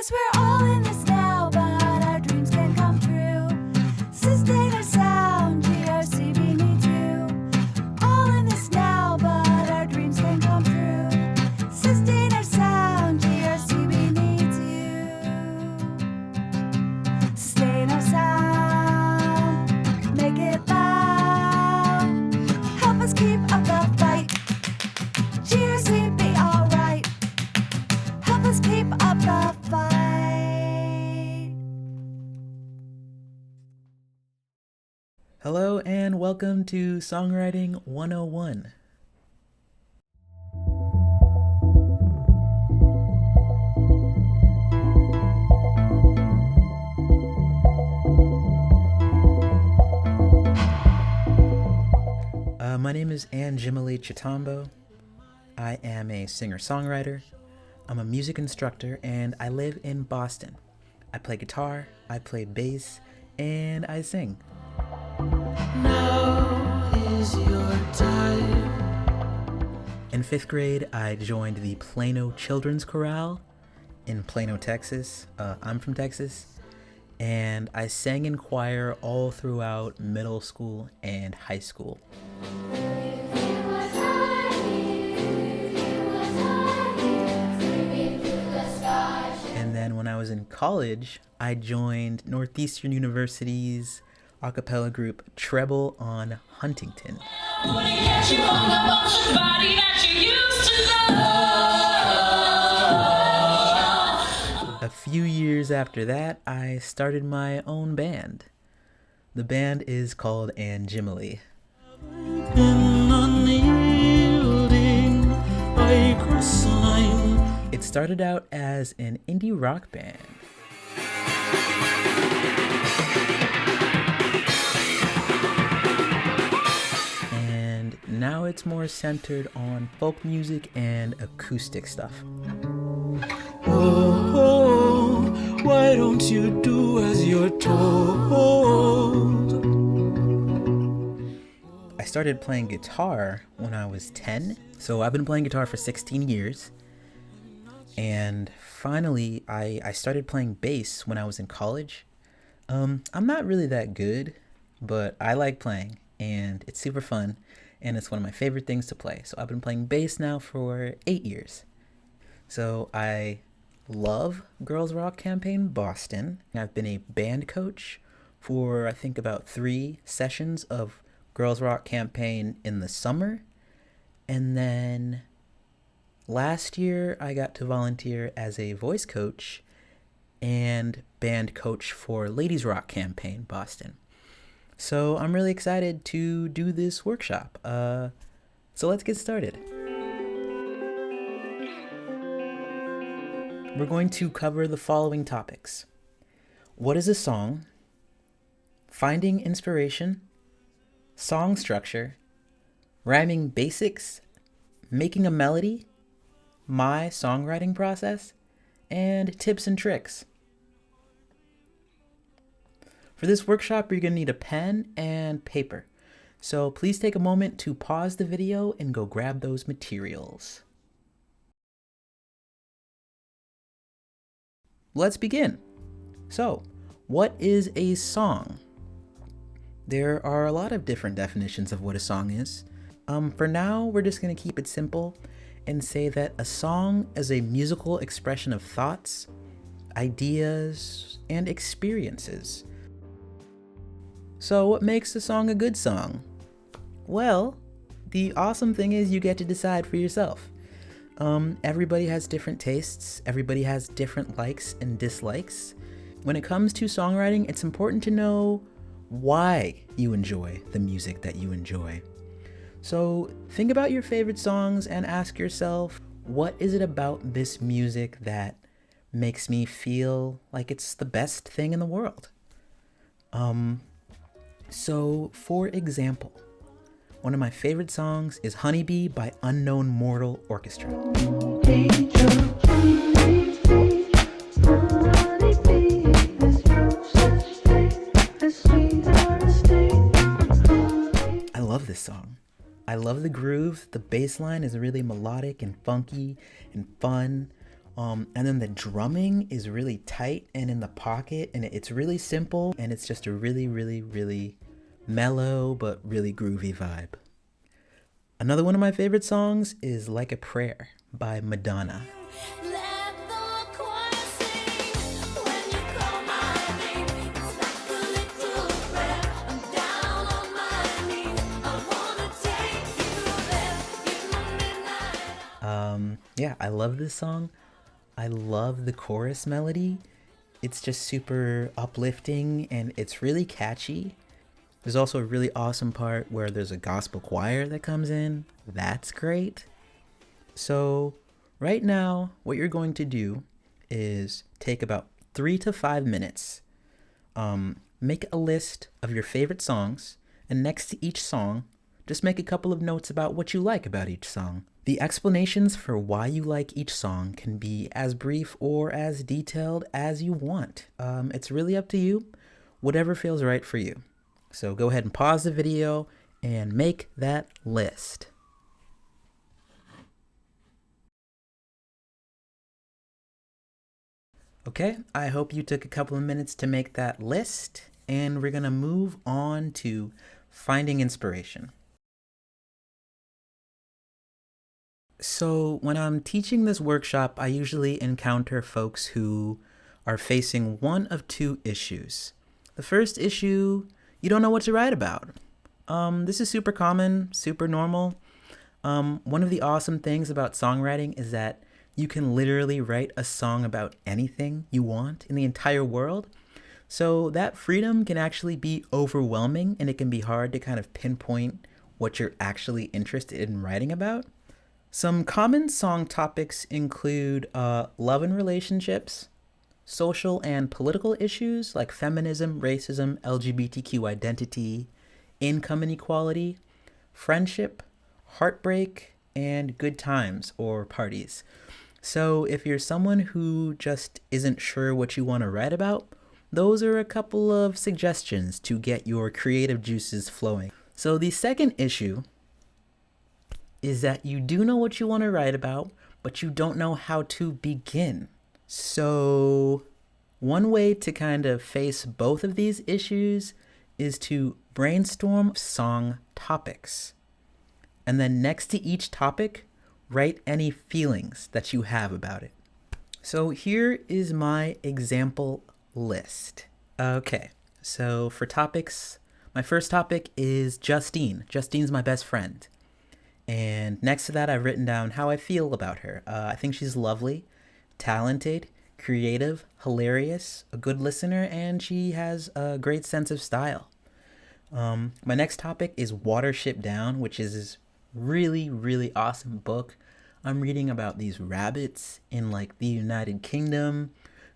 'Cause we're all in this now, but our dreams can come true. Sustain our sound, GRCB needs you. All in this now, but our dreams can come true. Sustain our sound, GRCB needs you. Sustain our sound, make it loud. Help us keep up the fight. GRCB, alright. Help us keep up the fight. Hello and welcome to Songwriting 101. My name is Anjimile Chitambo. I am a singer-songwriter. I'm a music instructor and I live in Boston. I play guitar, I play bass, and I sing. Now is your time. In 5th grade, I joined the Plano Children's Chorale in Plano, Texas. I'm from Texas. And I sang in choir all throughout middle school and high school. And then when I was in college, I joined Northeastern University's a cappella group Treble on Huntington. A few years after that, I started my own band. The band is called Anjimlile. It started out as an indie rock band. And now it's more centered on folk music and acoustic stuff. Oh, why don't you do as you're told? I started playing guitar when I was 10, so I've been playing guitar for 16 years. And finally, I started playing bass when I was in college. I'm not really that good, but I like playing, and it's super fun, and it's one of my favorite things to play. So I've been playing bass now for 8 years. So I love Girls Rock Campaign Boston. I've been a band coach for I think about 3 sessions of Girls Rock Campaign in the summer. And then last year I got to volunteer as a voice coach and band coach for Ladies Rock Campaign Boston. So I'm really excited to do this workshop. So let's get started. We're going to cover the following topics. What is a song? Finding inspiration, song structure, rhyming basics, making a melody, my songwriting process, and tips and tricks. For this workshop, you're going to need a pen and paper. So please take a moment to pause the video and go grab those materials. Let's begin. So, what is a song? There are a lot of different definitions of what a song is. For now, we're just going to keep it simple and say that a song is a musical expression of thoughts, ideas, and experiences. So what makes a song a good song? Well, the awesome thing is you get to decide for yourself. Everybody has different tastes. Everybody has different likes and dislikes. When it comes to songwriting, it's important to know why you enjoy the music that you enjoy. So think about your favorite songs and ask yourself, what is it about this music that makes me feel like it's the best thing in the world? So for example, one of my favorite songs is Honeybee by Unknown Mortal Orchestra. I love this song. I love the groove. The bass line is really melodic and funky and fun. And then the drumming is really tight and in the pocket, and it's really simple, and it's just a really, really, really mellow but really groovy vibe. Another one of my favorite songs is Like a Prayer by Madonna. Let the choir sing when you call my name. It's like a little prayer. I'm down on my knees. I wanna take you there. Give me midnight. Yeah, I love this song. I love the chorus melody. It's just super uplifting and it's really catchy. There's also a really awesome part where there's a gospel choir that comes in. That's great. So right now, what you're going to do is take about 3 to 5 minutes. Make a list of your favorite songs, and next to each song, just make a couple of notes about what you like about each song. The explanations for why you like each song can be as brief or as detailed as you want. It's really up to you, whatever feels right for you. So go ahead and pause the video and make that list. Okay, I hope you took a couple of minutes to make that list, and we're gonna move on to finding inspiration. So when I'm teaching this workshop, I usually encounter folks who are facing one of two issues. The first issue, you don't know what to write about. This is super common, super normal. One of the awesome things about songwriting is that you can literally write a song about anything you want in the entire world. So that freedom can actually be overwhelming, and it can be hard to kind of pinpoint what you're actually interested in writing about. Some common song topics include love and relationships, social and political issues like feminism, racism, LGBTQ identity, income inequality, friendship, heartbreak, and good times or parties. So if you're someone who just isn't sure what you want to write about, those are a couple of suggestions to get your creative juices flowing. So the second issue is that you do know what you want to write about, but you don't know how to begin. So one way to kind of face both of these issues is to brainstorm song topics. And then next to each topic, write any feelings that you have about it. So here is my example list. Okay, so for topics, my first topic is Justine. Justine's my best friend. And next to that, I've written down how I feel about her. I think she's lovely, talented, creative, hilarious, a good listener, and she has a great sense of style. My next topic is Watership Down, which is this really, really awesome book. I'm reading about these rabbits in like the United Kingdom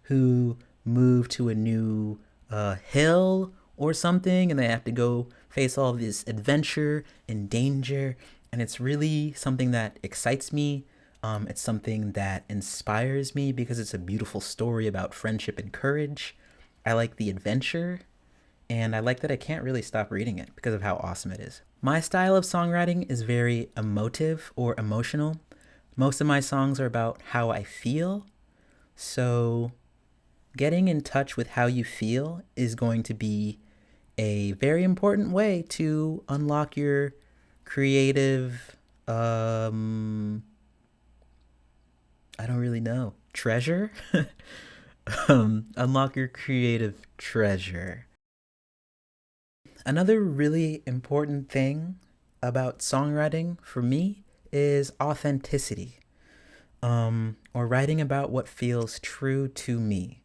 who move to a new hill or something, and they have to go face all this adventure and danger. And it's really something that excites me. It's something that inspires me because it's a beautiful story about friendship and courage. I like the adventure, and I like that I can't really stop reading it because of how awesome it is. My style of songwriting is very emotive or emotional. Most of my songs are about how I feel. So getting in touch with how you feel is going to be a very important way to unlock your creative, I don't really know, treasure? Unlock your creative treasure. Another really important thing about songwriting for me is authenticity, or writing about what feels true to me.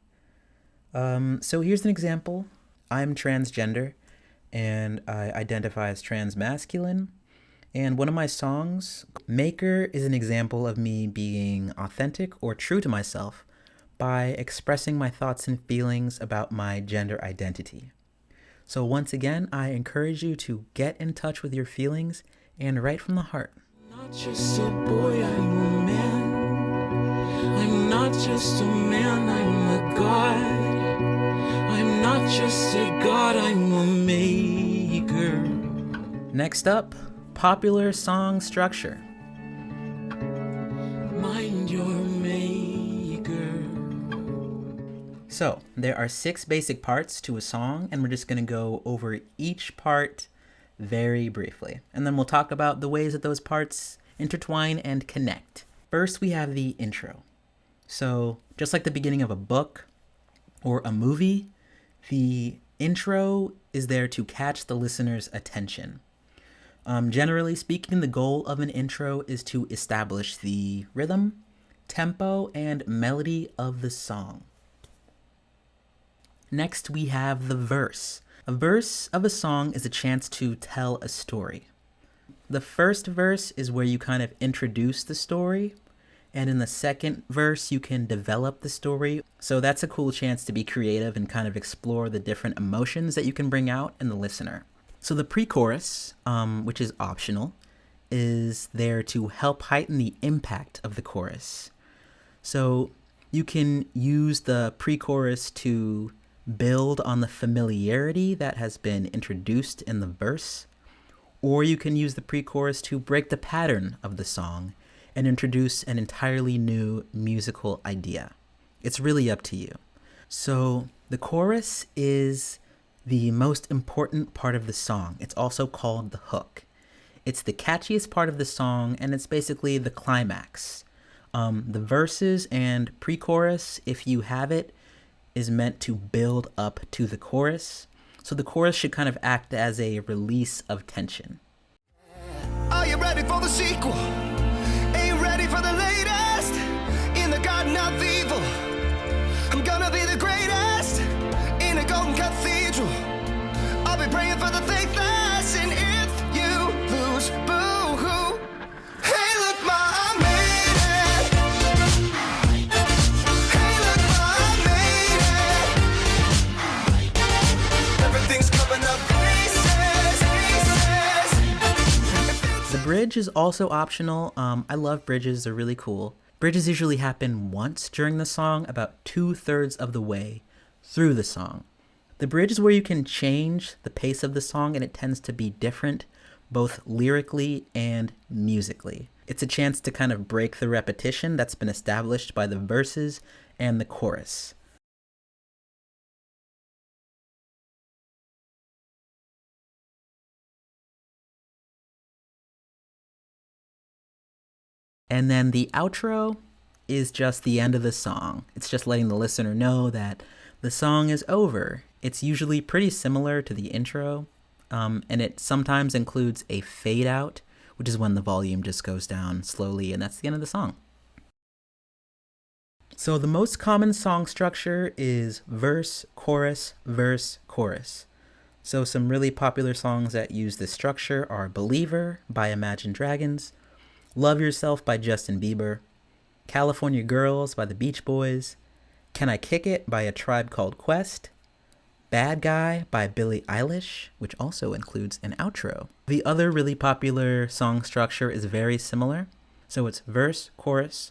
So here's an example. I'm transgender, and I identify as transmasculine. And one of my songs, Maker, is an example of me being authentic or true to myself by expressing my thoughts and feelings about my gender identity. So once again, I encourage you to get in touch with your feelings and write from the heart. Not just a boy, I'm a man. I'm not just a man, I'm a god. I'm not just a god, I'm a maker. Next up, popular song structure. Mind your maker. So there are 6 basic parts to a song, and we're just going to go over each part very briefly. And then we'll talk about the ways that those parts intertwine and connect. First, we have the intro. So just like the beginning of a book or a movie, the intro is there to catch the listener's attention. Generally speaking, the goal of an intro is to establish the rhythm, tempo, and melody of the song. Next, we have the verse. A verse of a song is a chance to tell a story. The first verse is where you kind of introduce the story, and in the second verse, you can develop the story. So that's a cool chance to be creative and kind of explore the different emotions that you can bring out in the listener. So the pre-chorus, which is optional, is there to help heighten the impact of the chorus. So you can use the pre-chorus to build on the familiarity that has been introduced in the verse, or you can use the pre-chorus to break the pattern of the song and introduce an entirely new musical idea. It's really up to you. So the chorus is the most important part of the song. It's also called the hook. It's the catchiest part of the song, and it's basically the climax. The verses and pre-chorus, if you have it, is meant to build up to the chorus. So the chorus should kind of act as a release of tension. Are you ready for the sequel? Ain't ready for the latest in the garden of evil. I'm gonna be the greatest in a golden cathedral. I'll be praying for the faithless, and if you lose, boo-hoo. Hey, look, ma, I made it. Hey, look, ma, I made it. Everything's coming up pieces. The bridge is also optional. I love bridges, they're really cool. Bridges usually happen once during the song, about 2/3 of the way through the song. The bridge is where you can change the pace of the song, and it tends to be different, both lyrically and musically. It's a chance to kind of break the repetition that's been established by the verses and the chorus. And then the outro is just the end of the song. It's just letting the listener know that the song is over. It's usually pretty similar to the intro, and it sometimes includes a fade out, which is when the volume just goes down slowly, and that's the end of the song. So the most common song structure is verse, chorus, verse, chorus. So some really popular songs that use this structure are Believer by Imagine Dragons, Love Yourself by Justin Bieber, California Girls by the Beach Boys, Can I Kick It by A Tribe Called Quest, Bad Guy by Billie Eilish, which also includes an outro. The other really popular song structure is very similar. So it's verse, chorus,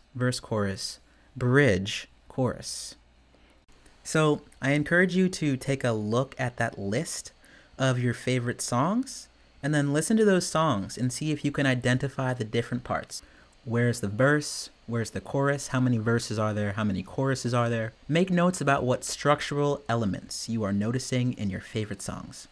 bridge, chorus. So I encourage you to take a look at that list of your favorite songs and then listen to those songs and see if you can identify the different parts. Where's the verse? Where's the chorus? How many verses are there? How many choruses are there? Make notes about what structural elements you are noticing in your favorite songs.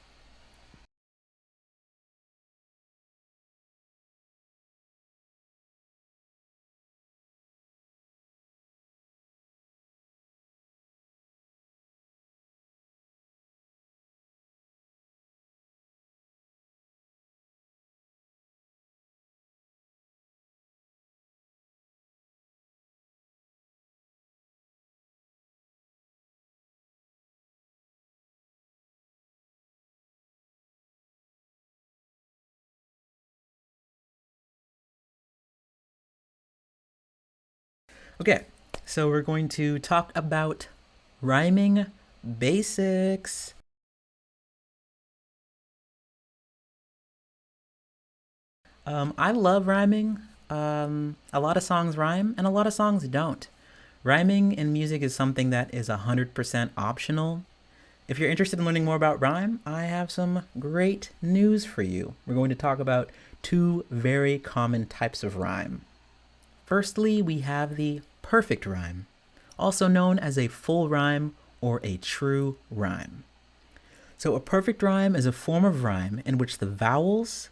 Okay, so we're going to talk about rhyming basics. I love rhyming. A lot of songs rhyme and a lot of songs don't. Rhyming in music is something that is 100% optional. If you're interested in learning more about rhyme, I have some great news for you. We're going to talk about 2 very common types of rhyme. Firstly, we have the perfect rhyme, also known as a full rhyme or a true rhyme. So a perfect rhyme is a form of rhyme in which the vowels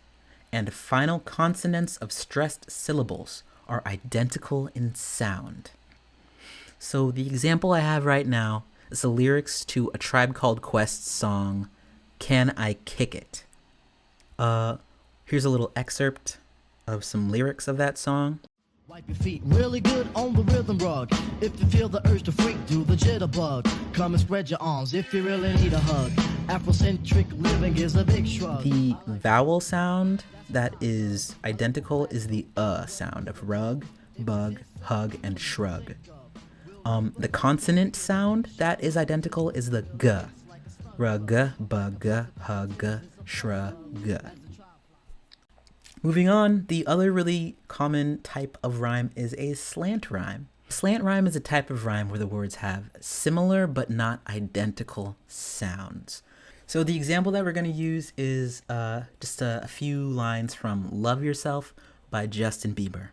and final consonants of stressed syllables are identical in sound. So the example I have right now is the lyrics to A Tribe Called Quest's song, Can I Kick It? Here's a little excerpt of some lyrics of that song. Wipe your feet really good on the rhythm rug. If you feel the urge to freak, do the jitterbug. Come and spread your arms if you really need a hug. Afrocentric living is a big shrug. The vowel sound that is identical is the sound of rug, bug, hug, and shrug. The consonant sound that is identical is the g. Rug, bug, hug, shrug. Moving on, the other really common type of rhyme is a slant rhyme. Slant rhyme is a type of rhyme where the words have similar but not identical sounds. So the example that we're going to use is just a few lines from Love Yourself by Justin Bieber.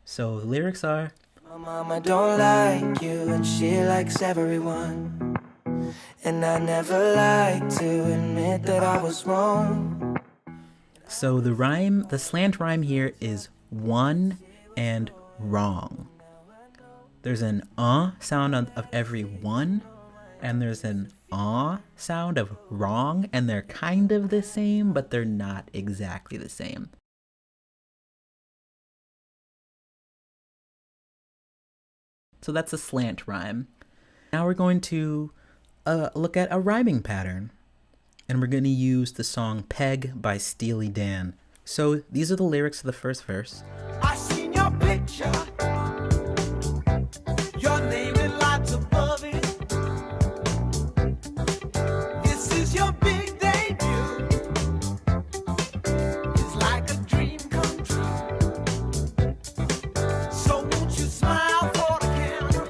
So the lyrics are, My mama don't like you and she likes everyone. And I never like to admit that I was wrong. so the slant rhyme here is one and wrong. There's an sound of every one, and there's an sound of wrong, and they're kind of the same, but they're not exactly the same. So that's a slant rhyme. Now we're going to look at a rhyming pattern, and we're going to use the song Peg by Steely Dan. So these are the lyrics of the first verse. I seen your picture, your name in lights above it. This is your big debut. It's like a dream come true. So won't you smile for the camera?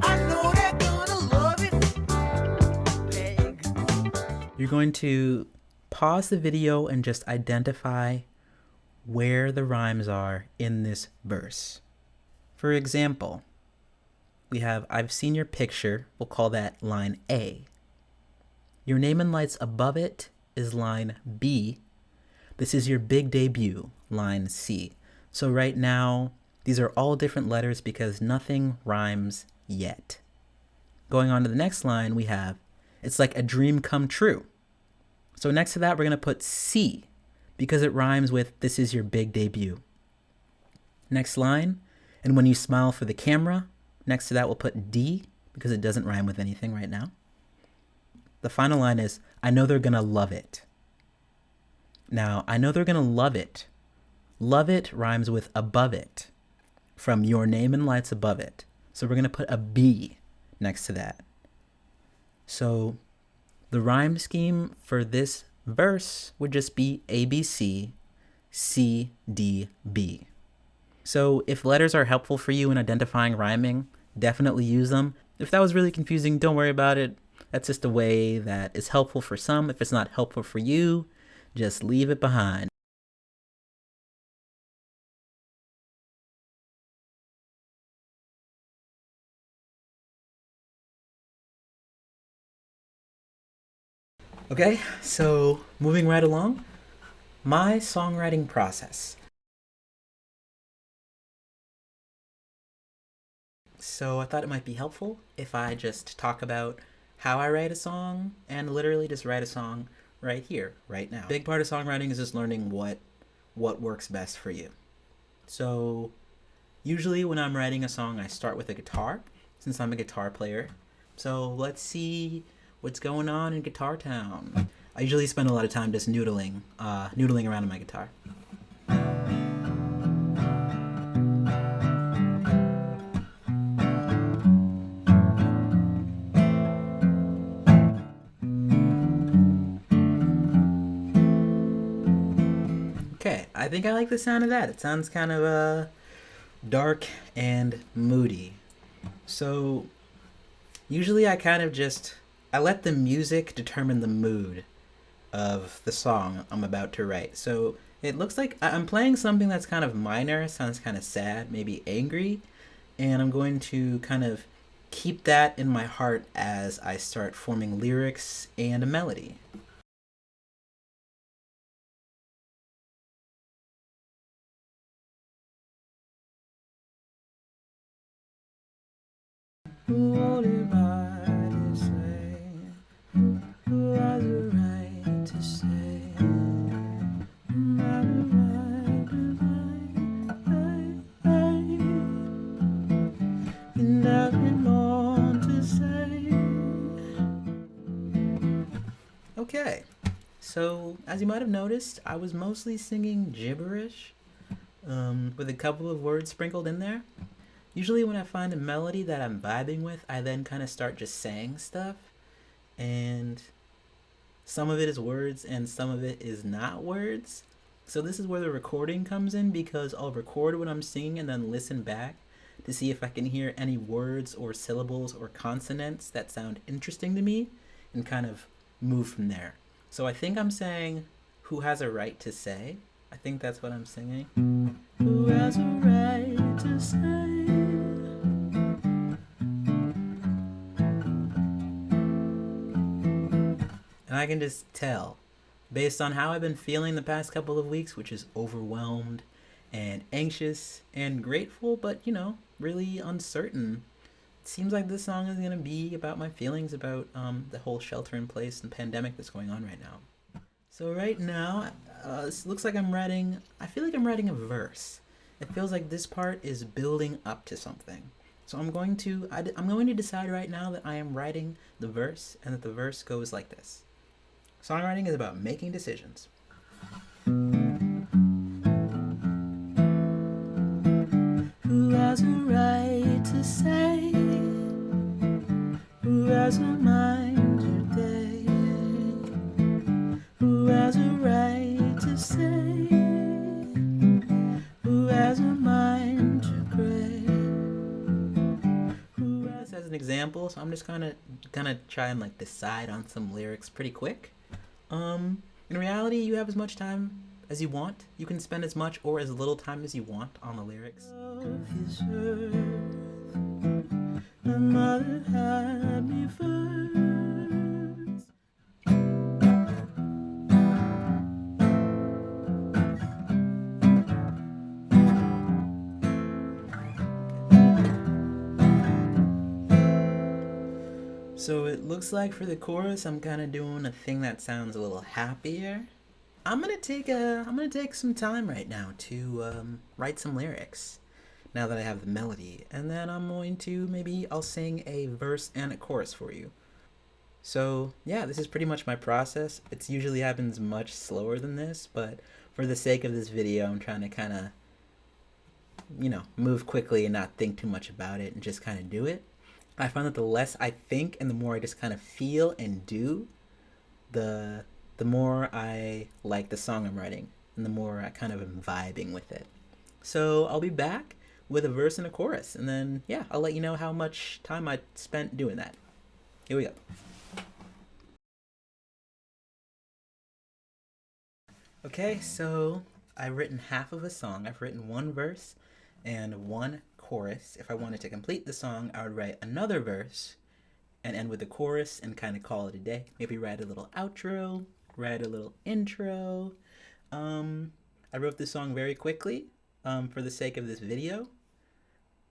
I know they're gonna love it. Peg. You're going to pause the video and just identify where the rhymes are in this verse. For example, we have I've seen your picture, we'll call that line A. Your name in lights above it is line B. This is your big debut, line C. So right now, these are all different letters because nothing rhymes yet. Going on to the next line, we have it's like a dream come true. So next to that, we're going to put C because it rhymes with this is your big debut. Next line, and when you smile for the camera, next to that we'll put D because it doesn't rhyme with anything right now. The final line is, I know they're going to love it. Now, I know they're going to love it. Love it rhymes with above it, from your name in lights above it. So we're going to put a B next to that. So the rhyme scheme for this verse would just be ABC, C, D, B. So if letters are helpful for you in identifying rhyming, definitely use them. If that was really confusing, don't worry about it. That's just a way that is helpful for some. If it's not helpful for you, just leave it behind. Okay, so moving right along, my songwriting process. So I thought it might be helpful if I just talk about how I write a song and literally just write a song right here, right now. Big part of songwriting is just learning what works best for you. So usually when I'm writing a song, I start with a guitar since I'm a guitar player. So let's see what's going on in Guitar Town. I usually spend a lot of time just noodling around on my guitar. Okay, I think I like the sound of that. It sounds kind of dark and moody. So usually I let the music determine the mood of the song I'm about to write. So it looks like I'm playing something that's kind of minor, sounds kind of sad, maybe angry, and I'm going to kind of keep that in my heart as I start forming lyrics and a melody. What am I to say? Who has a right to say? Nothing more to say. Okay, so as you might have noticed, I was mostly singing gibberish, with a couple of words sprinkled in there. Usually when I find a melody that I'm vibing with, I then kind of start just saying stuff, and some of it is words and some of it is not words. So this is where the recording comes in, because I'll record what I'm singing and then listen back to see if I can hear any words or syllables or consonants that sound interesting to me and kind of move from there. So I think I'm saying, who has a right to say? I think that's what I'm singing. Who has a right to say? And I can just tell, based on how I've been feeling the past couple of weeks, which is overwhelmed and anxious and grateful, but really uncertain. It seems like this song is going to be about my feelings about the whole shelter in place and pandemic that's going on right now. So right now, it looks like I feel like I'm writing a verse. It feels like this part is building up to something. So I'm going to decide right now that I am writing the verse, and that the verse goes like this. Songwriting is about making decisions. Who has a right to say? Who has a mind today? Who has a right to say? Who has a mind to gray? This as an example, so I'm just gonna try and decide on some lyrics pretty quick. In reality, you have as much time as you want. You can spend as much or as little time as you want on the lyrics. My mother had me first. So it looks like for the chorus, I'm kind of doing a thing that sounds a little happier. I'm gonna take some time right now to write some lyrics, now that I have the melody, and then I'll sing a verse and a chorus for you. So yeah, this is pretty much my process. It usually happens much slower than this, but for the sake of this video, I'm trying to kind of, move quickly and not think too much about it and just kind of do it. I find that the less I think and the more I just kind of feel and do, the more I like the song I'm writing, and the more I kind of am vibing with it. So I'll be back with a verse and a chorus, and then I'll let you know how much time I spent doing that. Here we go. Okay, so I've written half of a song. I've written one verse and one chorus. If I wanted to complete the song, I would write another verse and end with the chorus and kind of call it a day. Maybe write a little outro, write a little intro. I wrote this song very quickly for the sake of this video.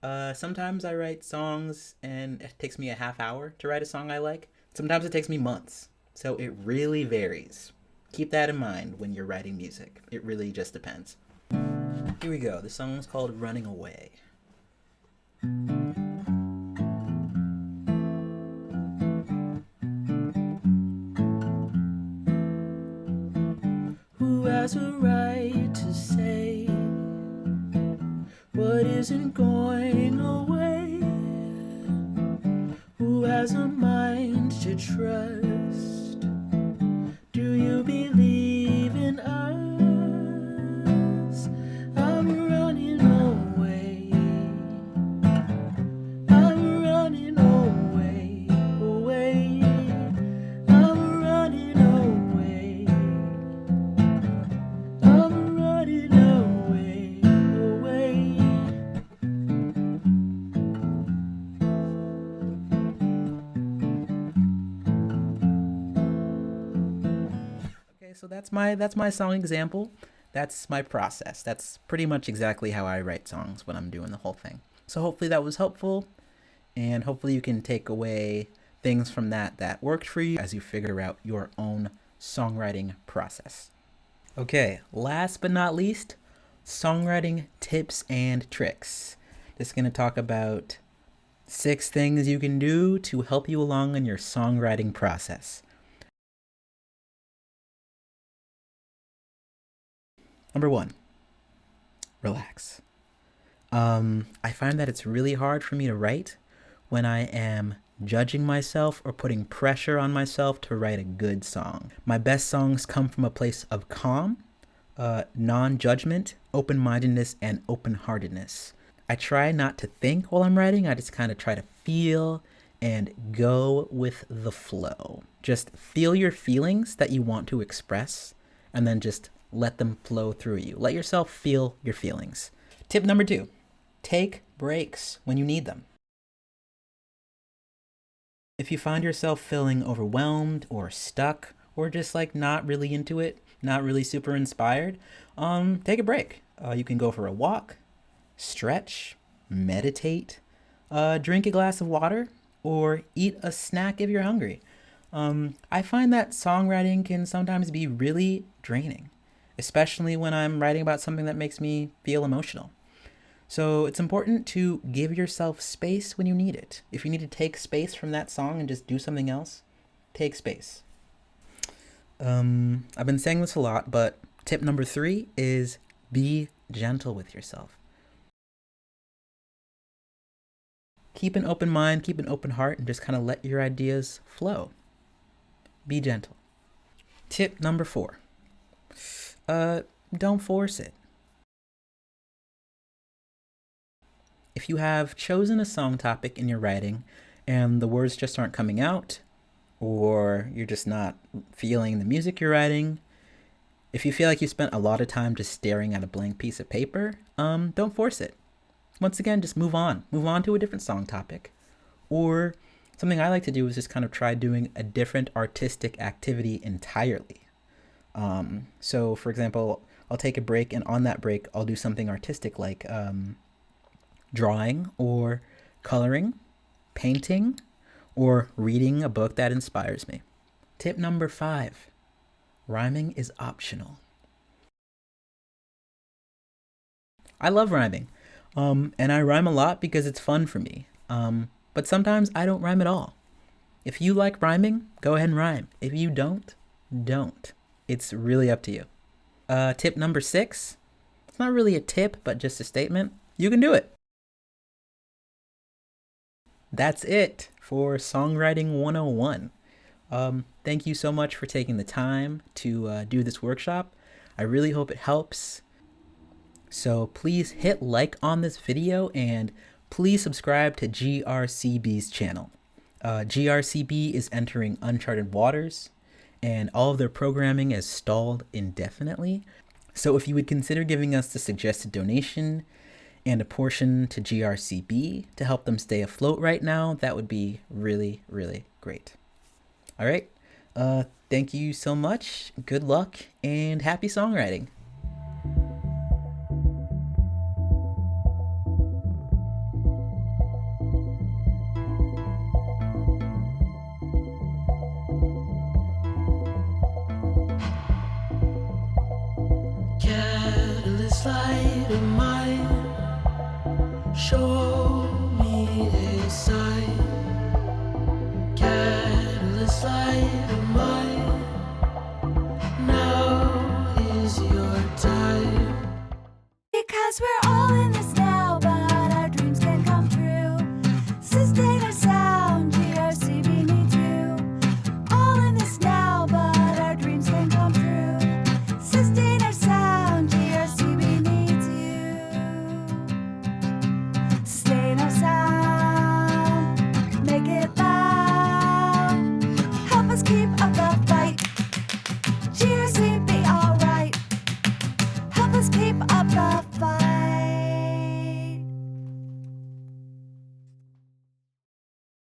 Sometimes I write songs and it takes me a half hour to write a song I like. Sometimes it takes me months. So it really varies. Keep that in mind when you're writing music. It really just depends. Here we go. The song is called Running Away. Who has a right to say what isn't going away? Who has a mind to trust? Do you believe in us? I'm running away. I'm running away, away. I'm running away. I'm running away, away. so that's my song example. That's my process. That's pretty much exactly how I write songs when I'm doing the whole thing. So hopefully that was helpful, and hopefully you can take away things from that worked for you as you figure out your own songwriting process. Okay, last but not least, songwriting tips and tricks. Just going to talk about 6 things you can do to help you along in your songwriting process. Number 1, relax. I find that it's really hard for me to write when I am judging myself or putting pressure on myself to write a good song. My best songs come from a place of calm, non-judgment, open-mindedness, and open-heartedness. I try not to think while I'm writing. I just kind of try to feel and go with the flow. Just feel your feelings that you want to express, and then just let them flow through you. Let yourself feel your feelings. Tip number 2, take breaks when you need them. If you find yourself feeling overwhelmed or stuck or just like not really into it, not really super inspired, take a break. You can go for a walk, stretch, meditate, drink a glass of water, or eat a snack if you're hungry. I find that songwriting can sometimes be really draining, especially when I'm writing about something that makes me feel emotional. So it's important to give yourself space when you need it. If you need to take space from that song and just do something else, take space. I've been saying this a lot, but tip number 3 is be gentle with yourself. Keep an open mind, keep an open heart, and just kind of let your ideas flow. Be gentle. Tip number 4, don't force it. If you have chosen a song topic in your writing and the words just aren't coming out, or you're just not feeling the music you're writing, if you feel like you spent a lot of time just staring at a blank piece of paper, don't force it. Once again, just move on. Move on to a different song topic. Or something I like to do is just kind of try doing a different artistic activity entirely. So for example, I'll take a break, and on that break, I'll do something artistic like drawing or coloring, painting, or reading a book that inspires me. Tip number 5, rhyming is optional. I love rhyming, and I rhyme a lot because it's fun for me, but sometimes I don't rhyme at all. If you like rhyming, go ahead and rhyme. If you don't. It's really up to you. Tip number 6, it's not really a tip, but just a statement. You can do it. That's it for Songwriting 101. Thank you so much for taking the time to do this workshop. I really hope it helps. So please hit like on this video, and please subscribe to GRCB's channel. GRCB is entering uncharted waters, and all of their programming is stalled indefinitely. So if you would consider giving us the suggested donation and a portion to GRCB to help them stay afloat right now, that would be really, really great. All right. Thank you so much. Good luck and happy songwriting.